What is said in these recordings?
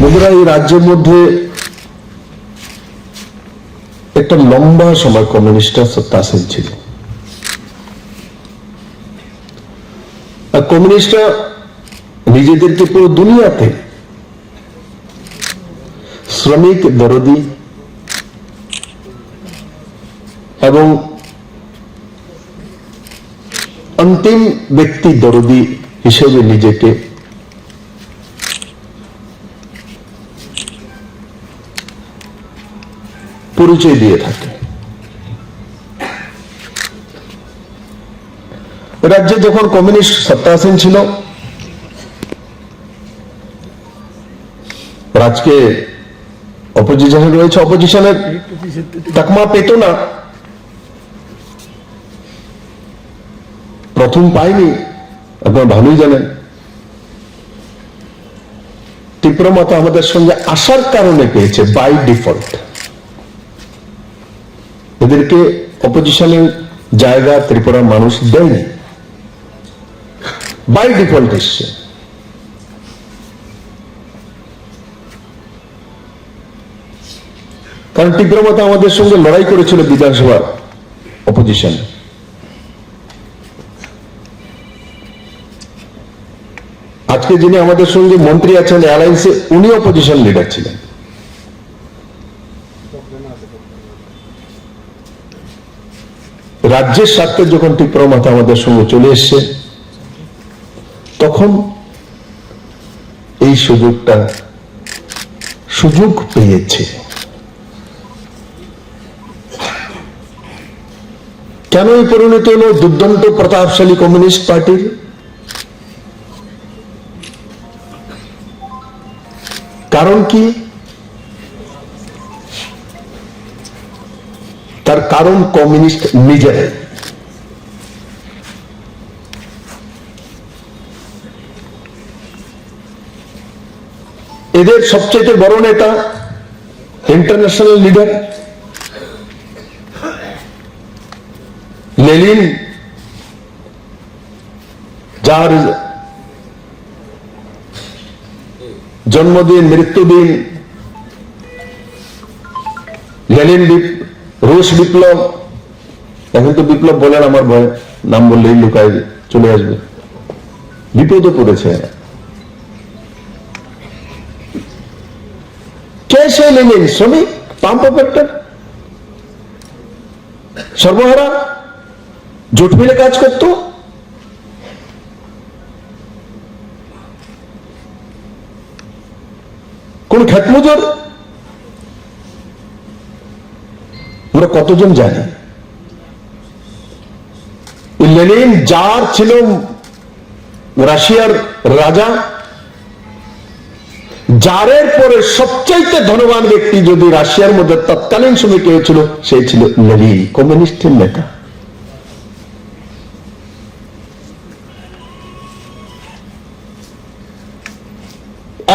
বন্ধুরা, এই রাজ্যের মধ্যে একটা লম্বা সময় কমিউনিস্টরা সত্তাসীন ছিল। আর কমিউনিস্টরা নিজেদেরকে পুরো দুনিয়াতে শ্রমিক দরদি এবং অন্তিম ব্যক্তি দরদি হিসেবে নিজেকে পরিচয় দিয়ে থাকে। রাজ্যে যখন কমিউনিস্ট সত্তাসীন ছিল, আজকে অপোজিশনে রয়েছে, অপোজিশনের তকমা পেত না, প্রথম পায়নি, আপনারা ভালোই জানেন। ত্রিপুরা মাতা আমাদের সঙ্গে আসার কারণে পেয়েছে বাই ডিফল্ট। এদেরকে অপোজিশনের জায়গা ত্রিপুরার মানুষ দেয়নি, বাই ডিফল্ট এসছে। কারণ ত্রিপুরা মাতা আমাদের সঙ্গে লড়াই করেছিল বিধানসভা অপোজিশন। আজকে যিনি আমাদের সঙ্গে মন্ত্রী আছেন অ্যালায়েন্সে, উনি অপোজিশন লিডার ছিলেন। রাজ্যের স্বার্থে যখন ত্রিপুরা মাতা আমাদের সঙ্গে চলে এসছে, তখন এই সুযোগ পেয়েছে। কেন এই পরিণতি হলো দুর্দান্ত প্রতাপশালী কমিউনিস্ট পার্টির? কারণ কি? তার কারণ কমিউনিস্ট নিজেরাই। এদের সবচেয়ে বড় নেতা, ইন্টারন্যাশনাল লিডার লেনিন, যার জন্মদিন, মৃত্যুদিন, লেনিন রুশ বিপ্লব। এখন তো বিপ্লব বলেন আমার ভয়, নাম বললেই লুকায় চলে আসবে, বিপদে পড়েছে। কে সে লেনিন? শ্রমিক, পাম্প অপারেটর, সর্বহারা, জোট মিলে কাজ করত। কোন খেতমজুর? আমরা কতজন জানি? লেনিন জার ছিল, রাশিয়ার রাজা। জারের পরে সবচাইতে ধনবান ব্যক্তি যদি রাশিয়ার মধ্যে তৎকালীন সময় কেউ ছিল, সেই ছিল লেনিন, কমিউনিস্টের নেতা।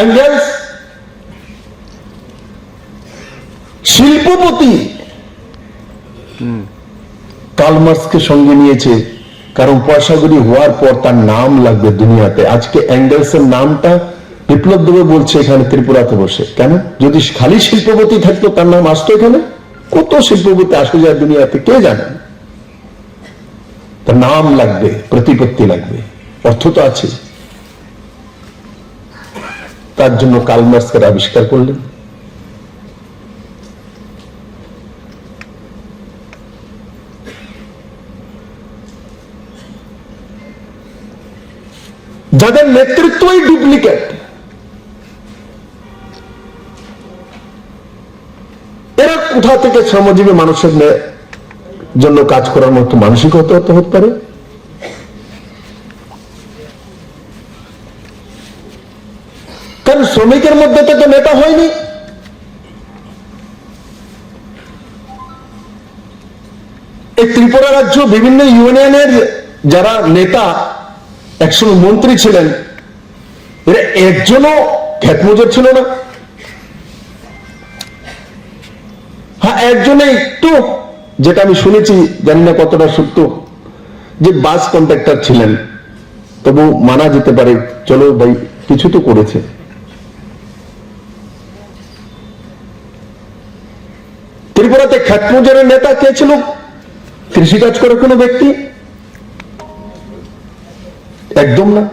এঙ্গেলস শিল্পপতি, কার্ল মার্কসকে সঙ্গে নিয়েছে, কারণ পয়সাগরি হওয়ার পর তার নাম লাগবে দুনিয়াতে। আজকে এঙ্গেলসের নামটা বিপ্লব দেবে বলছে এখানে ত্রিপুরাতে বসে। কেন? যদি খালি শিল্পপতি থাকতো তার নাম আসতো এখানে? কত শিল্পপতি আসে যায় দুনিয়াতে, কে জানে? তার নাম লাগবে, প্রতিপত্তি লাগবে, অর্থ তো আছে। তার জন্য কার্ল মার্কসকে আবিষ্কার করলেন। যাদের নেতৃত্বই ডুপ্লিকেট, এরা কোথা থেকে শ্রমজীবী মানুষের জন্য কাজ করার মতো মানসিকতা হতে পারে? কারণ শ্রমিকের মধ্যে তো নেতা হয়নি। এই ত্রিপুরা রাজ্য বিভিন্ন ইউনিয়নের যারা নেতা, একসময় মন্ত্রী ছিলেন, এরা একজনও খেতমজুর ছিল না। হ্যাঁ, একজনে একটু, যেটা আমি শুনেছি, জানি না কতটা সত্য, যে বাস কন্ট্রাক্টর ছিলেন, তবু মানা যেতে পারে, চলো ভাই কিছু তো করেছে। ত্রিপুরাতে খ্যাতমুজের নেতা কে ছিল? কৃষিকাজ করে কোনো ব্যক্তি? একদম না।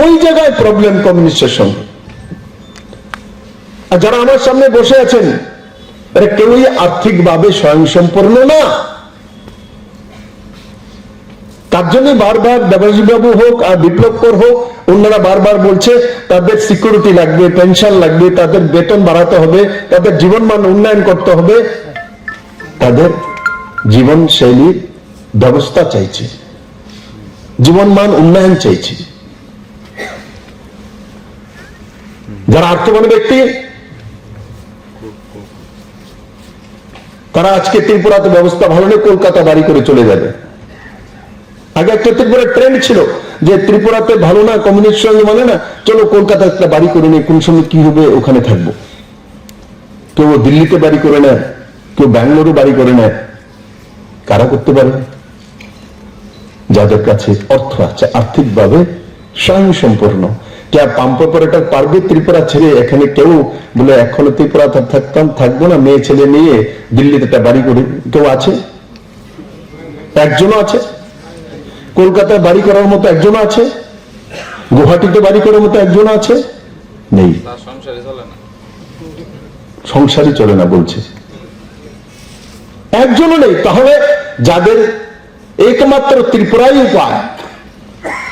ওই জায়গায় প্রবলেম কমিউনিস্টের সঙ্গে। আর যারা আমার সামনে বসে আছেন এরা কেউই আর্থিকভাবে স্বয়ংসম্পূর্ণ না। তার জন্য বারবার দেবাশিস বাবু হোক আর বিপ্লবকর হোক, অন্যরা বারবার বলছে তাদের সিকিউরিটি লাগবে, পেনশন লাগবে, তাদের বেতন বাড়াতে হবে, তাদের জীবনমান উন্নয়ন করতে হবে, তাদের জীবনশৈলীর ব্যবস্থা চাইছে, জীবনমান উন্নয়ন চাইছে। যারা আর্থবান ব্যক্তি তারা আজকে ত্রিপুরাতে ব্যবস্থা ভালো নেই, কলকাতা বাড়ি করে চলে যাবে। আগে একটা ত্রিপুরার ট্রেন্ড ছিল যে ত্রিপুরাতে ভালো না, কমিউনিস্ট সঙ্গে মানে না, চলো কলকাতা একটা বাড়ি করে নিয়ে কোন সময় কি হবে ওখানে থাকবো। কেউ দিল্লিতে বাড়ি করে নেয়, কেউ ব্যাঙ্গালোরে বাড়ি করে নেয়। কারা করতে পারে? যাদের কাছে অর্থ আছে, আর্থিকভাবে স্বয়ংসম্পূর্ণ। ক্যাব পাম্প অপারেটর পারবে ত্রিপুরা ছেড়ে এখানে কেউ বলে এখনো ত্রিপুরা থাকবো না, মেয়ে ছেলে নিয়ে দিল্লিতে একটা বাড়ি করে? কেউ আছে? একজনও আছে? কলকাতায় বাড়ি করার মতো একজনও আছে? গুয়াহাটিতে বাড়ি করার মতো একজনও আছে? নেই। সংসারই চলে না বলছে, একজনও নেই। তাহলে যাদের একমাত্র ত্রিপুরাই উপায়,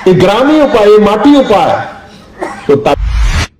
এই গ্রামীয় উপায়, এই মাটি উপায়, তো